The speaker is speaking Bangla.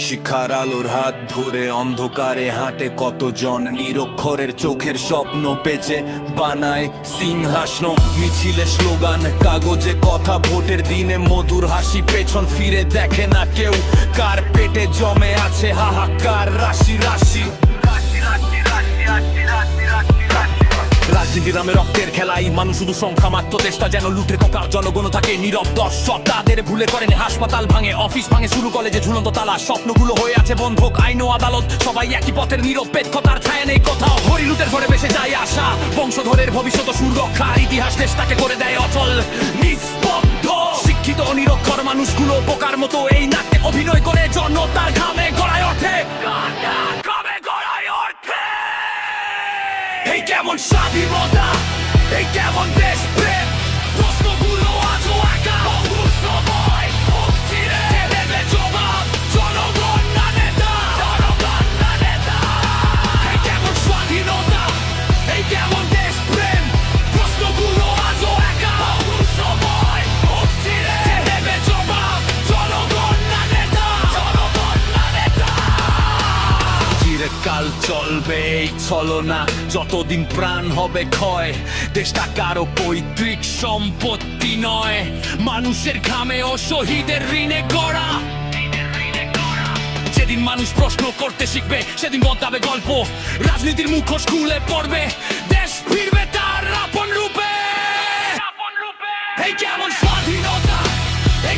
শিখার আলোর হাত ধরে অন্ধকারে হাঁটে কতজন নিরক্ষরের চোখের স্বপ্ন পেঁচে বানায় সিংহাসন। মিছিলে স্লোগান, কাগজে কথা, ভোটের দিনে মধুর হাসি, পেছন ফিরে দেখে না কেউ। কার পেটে জমে আছে হাহাকার রাশি রাশি। রাজনীতি নামে রক্তের খেলাই মানুষ শুধু সংখ্যা মাত্র, দেশটা যেন লুটে ককার, জনগণ থাকে নীরব দর্শক। তাদের ভুলে করেন হাসপাতাল ভাঙে, অফিস ভাঙে, শুরু কলেজে ঝুলন্ত তালা, স্বপ্নগুলো হয়ে আছে বন্ধক। আইন ও আদালত সবাই একই পথের, নিরপেক্ষতার ছায়া নেই কোথাও। হরিলুটের ঘরে বেসে যায় আশা, বংশধরের ভবিষ্যৎ সুরক্ষার ইতিহাস দেশটাকে করে দেয় অচল নিস্তব্ধ। শিক্ষিত নিরক্ষর মানুষগুলো বোকার মতো এই নাটকে অভিনয় করে জনতার ঘামে গড়ায় ওঠে। এই কেমন স্বাধীনতা, এই কেমন দেশপ্রেম, প্রশ্নগুলো আজও একা। সময় অস্থিরে দেবে জবাব, জনগণ না নেতা, জনগণ না নেতা। এই কেমন স্বাধীনতা, এই কেমন দেশপ্রেম, প্রশ্নগুলো আজও একা। সময় অস্থিরে দেবে জবাব, জনগণ না নেতা, জনগণ না নেতা। চিরকাল চলবে এই ছলনা, যতদিন প্রাণ হবে ক্ষয়। দেশটা কারো পৈতৃক সম্পত্তি নয়, মানুষের ঘামে ও শহীদের ঋণে গড়া। যেদিন মানুষ প্রশ্ন করতে শিখবে সেদিন বদলাবে গল্প, রাজনীতির মুখোশ খুলে পড়বে, দেশ ফিরবে তার আপন রূপে। এই কেমন স্বাধীনতা, এই